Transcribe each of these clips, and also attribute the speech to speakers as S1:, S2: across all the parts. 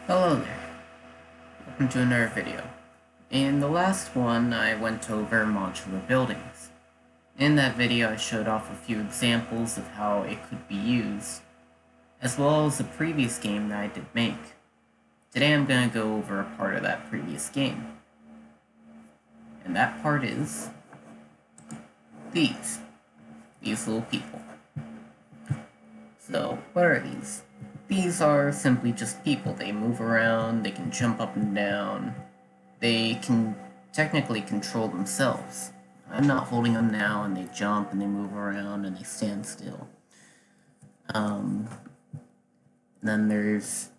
S1: Hello there, welcome to another video. In the last one, I went over modular buildings. In that video, I showed off a few examples of how it could be used, as well as a previous game that I did make. Today I'm going to go over a part of that previous game. And that part is these little people. So, what are these? These are simply just people. They move around, they can jump up and down, they can technically control themselves. I'm not holding them now, and they jump and they move around and they stand still. Then there's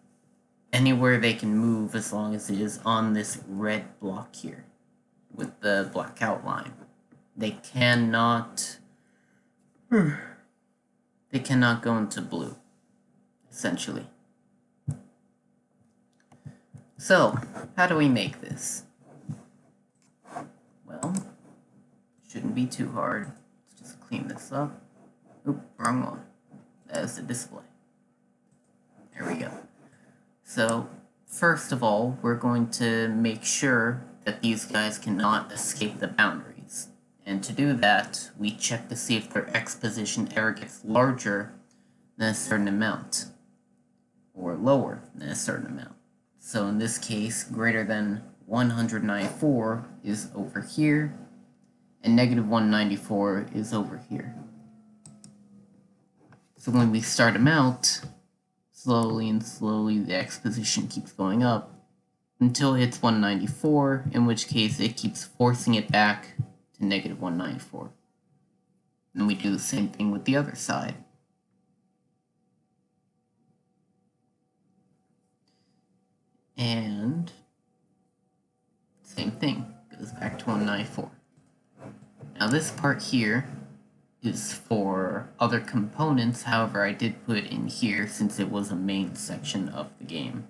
S1: anywhere they can move as long as it is on this red block here with the black outline. They cannot go into blue, essentially. So, how do we make this? Well, shouldn't be too hard. Let's just clean this up. Oop, wrong one. That is the display. There we go. So, first of all, we're going to make sure that these guys cannot escape the boundaries. And to do that, we check to see if their X position ever gets larger than a certain amount, or lower than a certain amount. So in this case, greater than 194 is over here, and negative 194 is over here. So when we start them out, slowly and slowly the X position keeps going up until it hits 194, in which case it keeps forcing it back to negative 194. And we do the same thing with the other side. And same thing, goes back to 194. Now this part here is for other components, however I did put it in here since it was a main section of the game.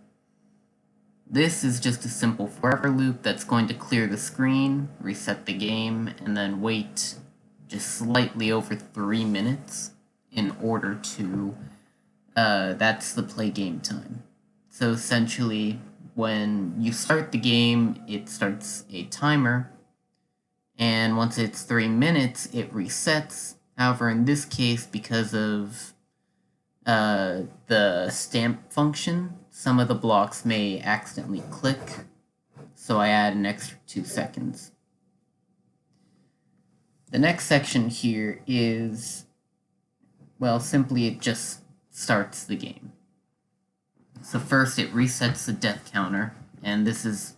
S1: This is just a simple forever loop that's going to clear the screen, reset the game, and then wait just slightly over 3 minutes in order to, that's the play game time. So essentially, when you start the game, it starts a timer, and once it's 3 minutes, it resets. However, in this case, because of the stamp function, some of the blocks may accidentally click, so I add an extra 2 seconds. The next section here is, well, simply it just starts the game. So first it resets the death counter, and this is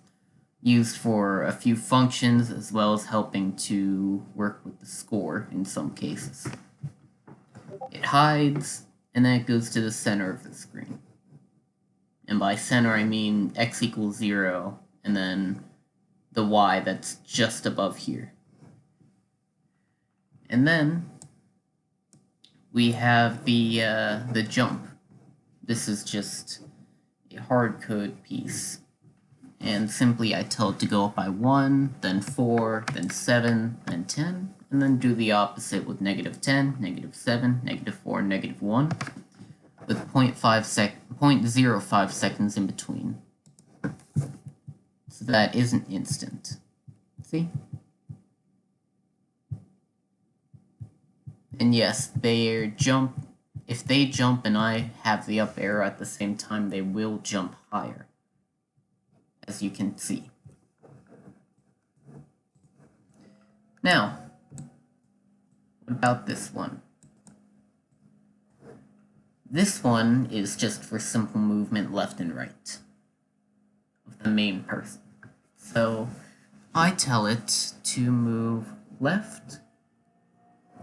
S1: used for a few functions as well as helping to work with the score in some cases. It hides, and then it goes to the center of the screen. And by center I mean x equals 0, and then the y that's just above here. And then we have the jump. This is just a hard code piece, and simply I tell it to go up by 1, then 4, then 7, then 10, and then do the opposite with negative 10, negative 7, negative 4, negative 1, with 0.05 seconds in between. So that isn't instant. See? And yes, if they jump and I have the up arrow at the same time, they will jump higher, as you can see. Now, what about this one? This one is just for simple movement left and right of the main person. So I tell it to move left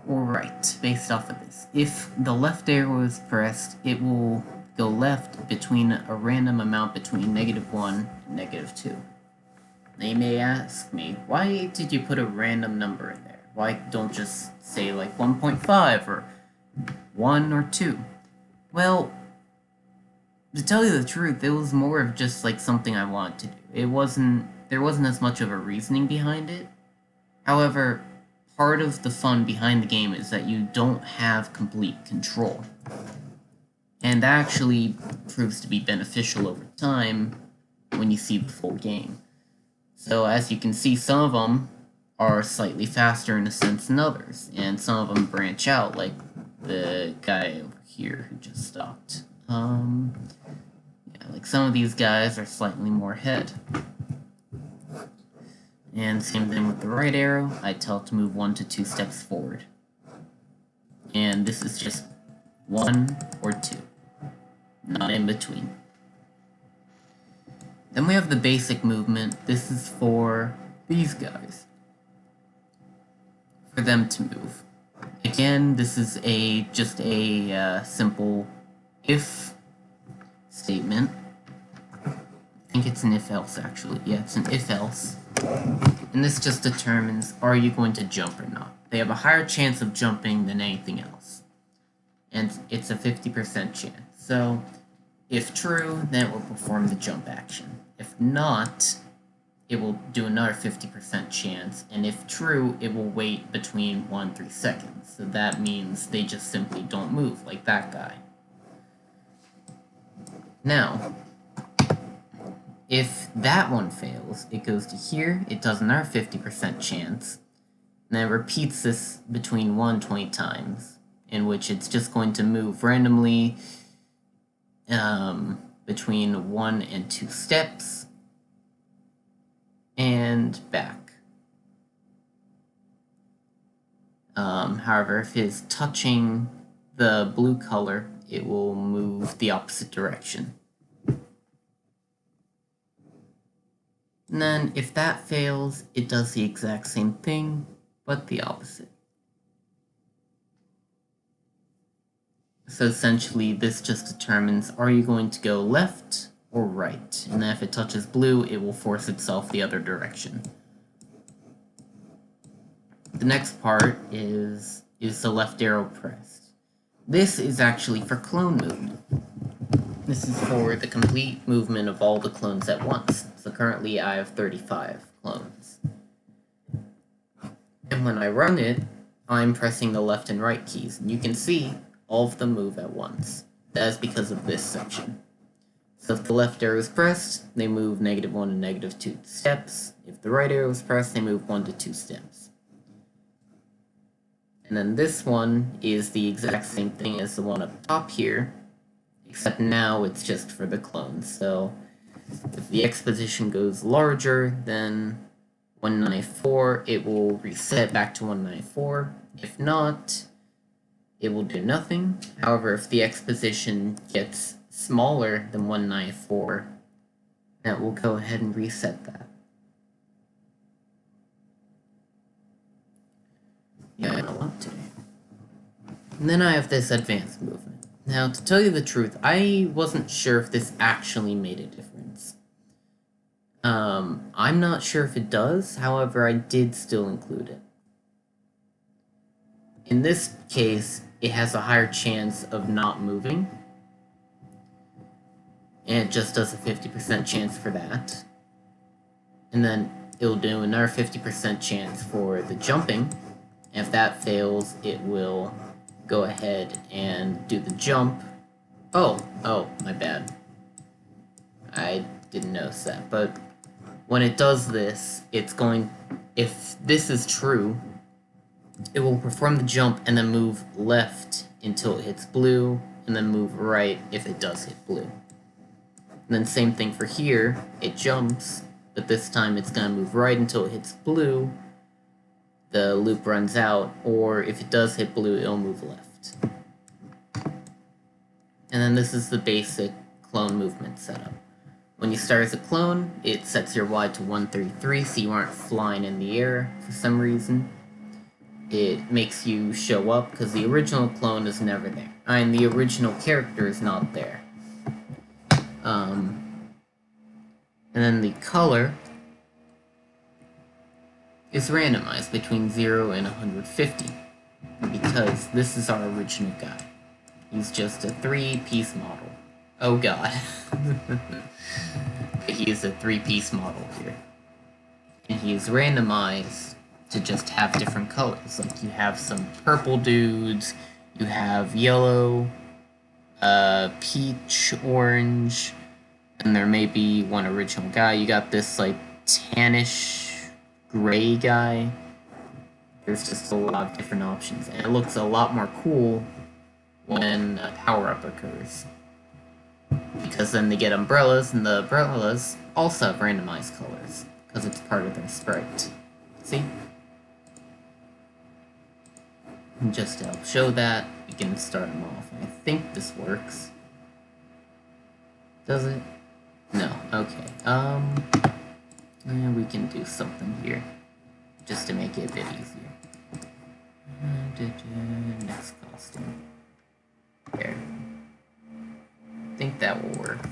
S1: or right based off of this. If the left arrow is pressed, it will go left between a random amount between negative 1 and negative 2. Now you may ask me, why did you put a random number in there? Why don't just say like 1.5 or 1 or 2? Well, to tell you the truth, it was more of just like something I wanted to do. There wasn't as much of a reasoning behind it. However, part of the fun behind the game is that you don't have complete control. And that actually proves to be beneficial over time when you see the full game. So as you can see, some of them are slightly faster in a sense than others, and some of them branch out, like the guy over here who just stopped. Yeah, like some of these guys are slightly more ahead. And same thing with the right arrow, I tell it to move 1 to 2 steps forward. And this is just 1 or 2, not in between. Then we have the basic movement. This is for these guys, for them to move. Again, this is just a simple if statement. I think it's an if-else, actually. Yeah, it's an if-else. And this just determines, are you going to jump or not? They have a higher chance of jumping than anything else. And it's a 50% chance. So, if true, then it will perform the jump action. If not, it will do another 50% chance. And if true, it will wait between 1 and 3 seconds. So that means they just simply don't move, like that guy. Now, if that one fails, it goes to here, it does another 50% chance, and then it repeats this between 1 and 20 times, in which it's just going to move randomly between 1 and 2 steps, and back. However, if it's touching the blue color, it will move the opposite direction. And then, if that fails, it does the exact same thing, but the opposite. So essentially, this just determines, are you going to go left or right? And then if it touches blue, it will force itself the other direction. The next part is the left arrow pressed. This is actually for clone movement. This is for the complete movement of all the clones at once. So currently I have 35 clones. And when I run it, I'm pressing the left and right keys. And you can see all of them move at once. That is because of this section. So if the left arrow is pressed, they move -1 and -2 steps. If the right arrow is pressed, they move 1 to 2 steps. And then this one is the exact same thing as the one up top here, except now it's just for the clones. So if the X position goes larger than 194, it will reset back to 194. If not, it will do nothing. However, if the X position gets smaller than 194, that will go ahead and reset that. Yeah, I don't want to. And then I have this advanced movement. Now, to tell you the truth, I wasn't sure if this actually made a difference. I'm not sure if it does, however, I did still include it. In this case, it has a higher chance of not moving, and it just does a 50% chance for that. And then it'll do another 50% chance for the jumping. And if that fails, it will go ahead and do the jump. Oh, my bad. I didn't notice that, but when it does this, it's going, if this is true, it will perform the jump and then move left until it hits blue, and then move right if it does hit blue. And then same thing for here, it jumps, but this time it's going to move right until it hits blue, the loop runs out, or if it does hit blue, it'll move left. And then this is the basic clone movement setup. When you start as a clone, it sets your Y to 133, so you aren't flying in the air for some reason. It makes you show up, because the original clone is never there. And the original character is not there. And then the color is randomized between 0 and 150, because this is our original guy. He's just a 3-piece model. Oh god. He is a 3-piece model here. And he is randomized to just have different colors. Like you have some purple dudes, you have yellow, peach, orange, and there may be one original guy. You got this like tannish gray guy. There's just a lot of different options, and it looks a lot more cool when a power-up occurs. Because then they get umbrellas, and the umbrellas also have randomized colors, because it's part of their sprite. See? And just to help show that, we can start them off. I think this works. Does it? No. Okay. And we can do something here, just to make it a bit easier. Next costume. There. I think that will work.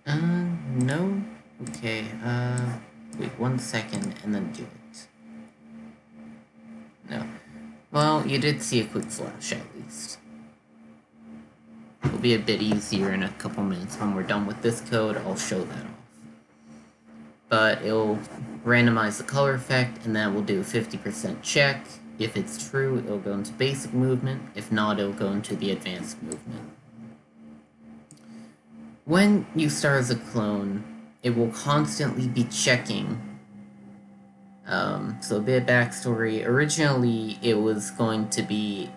S1: No? Okay, wait 1 second and then do it. No. Well, you did see a quick flash at least. It'll be a bit easier in a couple minutes when we're done with this code. I'll show that off. But it'll randomize the color effect, and then we'll do a 50% check. If it's true, it'll go into basic movement. If not, it'll go into the advanced movement. When you start as a clone, it will constantly be checking. So a bit of backstory. Originally, it was going to be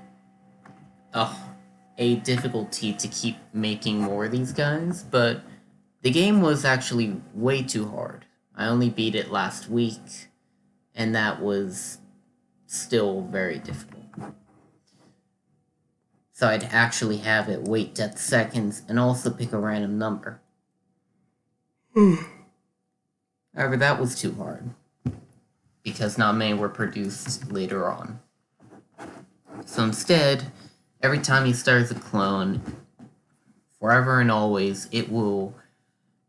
S1: a difficulty to keep making more of these guys, but the game was actually way too hard. I only beat it last week, and that was still very difficult. So I'd actually have it wait 10 seconds and also pick a random number. However, that was too hard, because not many were produced later on. So instead, every time you start as a clone, forever and always, it will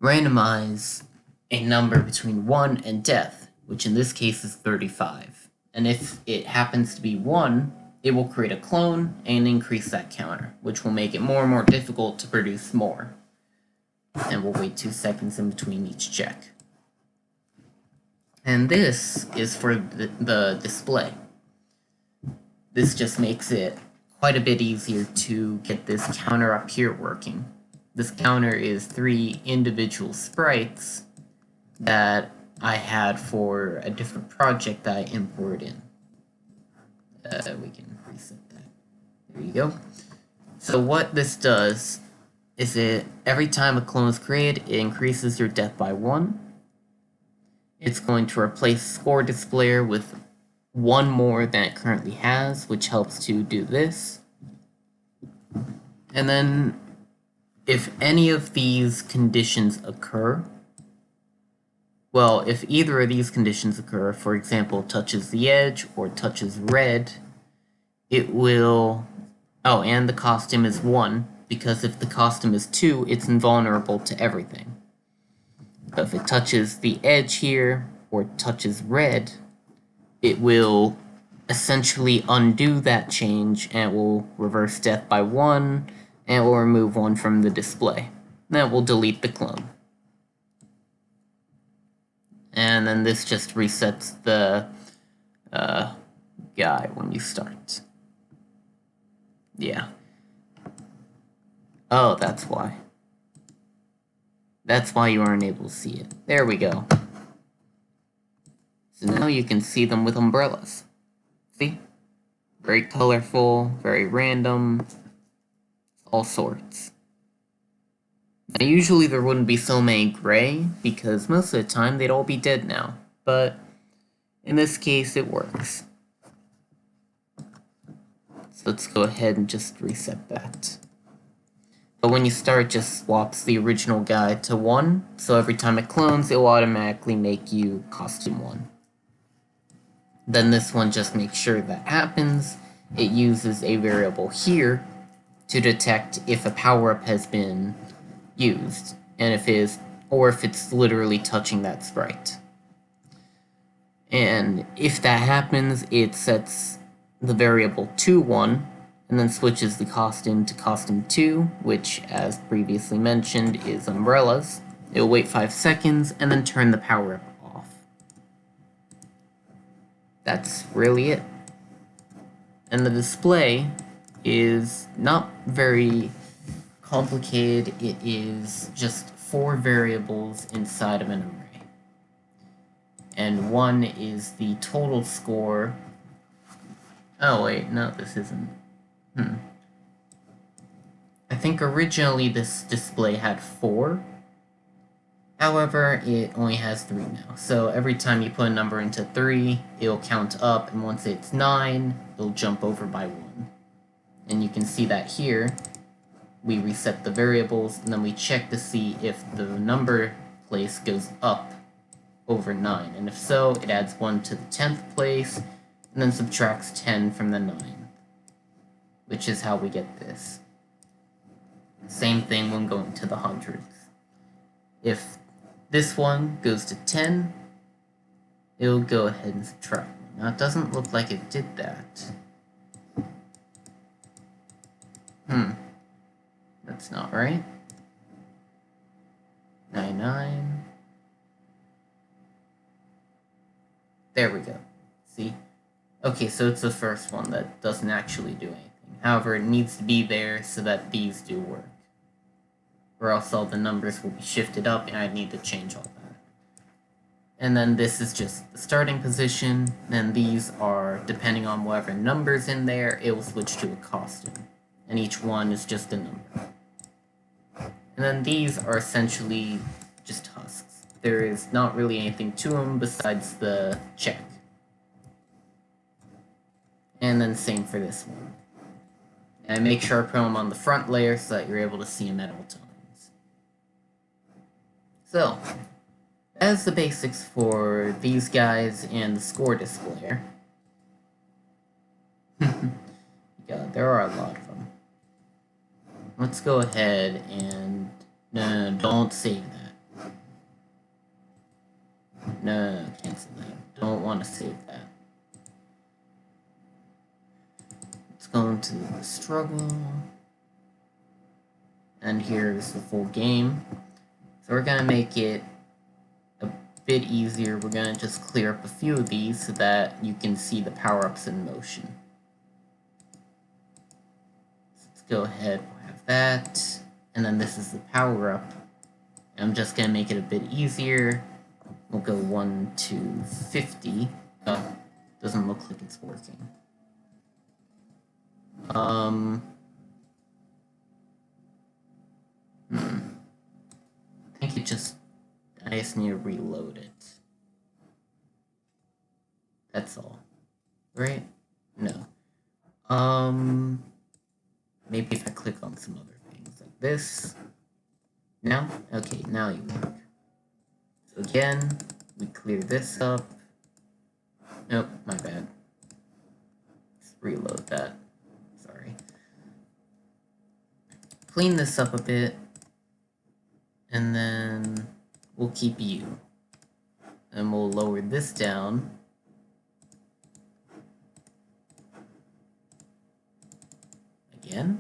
S1: randomize a number between 1 and death, which in this case is 35. And if it happens to be 1, it will create a clone and increase that counter, which will make it more and more difficult to produce more. And we'll wait 2 seconds in between each check. And this is for the display. This just makes it quite a bit easier to get this counter up here working. This counter is 3 individual sprites that I had for a different project that I imported in. We can reset that. There you go. So what this does is every time a clone is created, it increases your death by 1. It's going to replace score displayer with 1 more than it currently has, which helps to do this. And then if any of these conditions occur, well, if either of these conditions occur, for example, touches the edge or touches red, it will... Oh, and the costume is 1, because if the costume is 2, it's invulnerable to everything. But if it touches the edge here, or touches red, it will essentially undo that change, and it will reverse death by 1, and it will remove 1 from the display. Then it will delete the clone. And then this just resets the guy when you start. Yeah. Oh, that's why. That's why you aren't able to see it. There we go. So now you can see them with umbrellas. See? Very colorful, very random, all sorts. Now, usually there wouldn't be so many gray, because most of the time they'd all be dead now. But in this case, it works. So let's go ahead and just reset that. But when you start, it just swaps the original guy to 1, so every time it clones, it will automatically make you costume 1. Then this one just makes sure that happens. It uses a variable here to detect if a power-up has been used, and if it's literally touching that sprite. And if that happens, it sets the variable to 1, and then switches the costume to costume 2, which, as previously mentioned, is umbrellas. It'll wait 5 seconds, and then turn the power-up off. That's really it. And the display is not very complicated. It is just 4 variables inside of an array. And one is the total score. Oh wait, no, this isn't. I think originally this display had 4. However, it only has 3 now. So every time you put a number into 3, it'll count up, and once it's 9, it'll jump over by 1. And you can see that here. We reset the variables, and then we check to see if the number place goes up over 9. And if so, it adds 1 to the 10th place, and then subtracts 10 from the 9th, which is how we get this. Same thing when going to the hundredths. If this one goes to 10, it'll go ahead and subtract. Now it doesn't look like it did that. That's not right. 99. There we go. See? Okay, so it's the first one that doesn't actually do anything. However, it needs to be there so that these do work. Or else all the numbers will be shifted up and I need to change all that. And then this is just the starting position. Then these are, depending on whatever number's in there, it will switch to a costume. And each one is just a number. And then these are essentially just husks. There is not really anything to them besides the check. And then same for this one. And I make sure I put them on the front layer so that you're able to see them at all times. So, as the basics for these guys and the score displayer. God, there are a lot of them. Let's go ahead and... No, don't save that. No, cancel that. Don't want to save that. Let's go into the struggle. And here's the full game. So we're going to make it a bit easier. We're going to just clear up a few of these so that you can see the power-ups in motion. So let's go ahead, we'll have that. And then this is the power-up. I'm just going to make it a bit easier. We'll go 1 to 50. Oh, doesn't look like it's working. I think I just need to reload it. That's all. Right? No. Maybe if I click on some other things like this. Now? Okay, now you work. So again, we clear this up. Nope, my bad. Let's reload that. Sorry. Clean this up a bit. And then we'll keep you. And we'll lower this down. Again.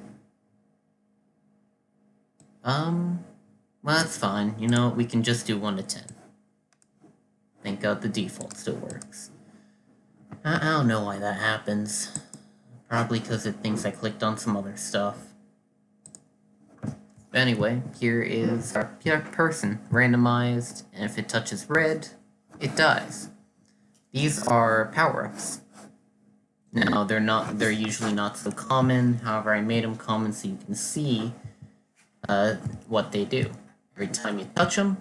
S1: Well, that's fine. You know, we can just do 1 to 10. Thank God the default still works. I don't know why that happens. Probably because it thinks I clicked on some other stuff. But anyway, here is our person, randomized, and if it touches red, it dies. These are power-ups. Now, they're usually not so common, however I made them common so you can see what they do. Every time you touch them,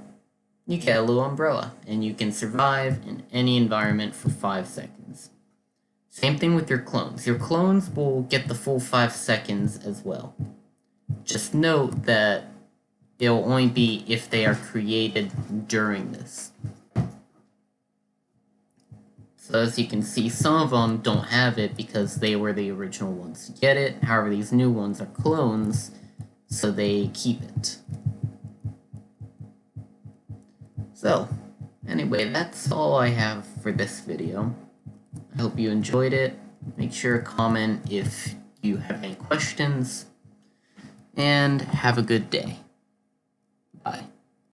S1: you get a little umbrella, and you can survive in any environment for 5 seconds. Same thing with your clones. Your clones will get the full 5 seconds as well. Just note that it'll only be if they are created during this. So as you can see, some of them don't have it because they were the original ones to get it. However, these new ones are clones, so they keep it. So, anyway, that's all I have for this video. I hope you enjoyed it. Make sure to comment if you have any questions. And have a good day. Bye.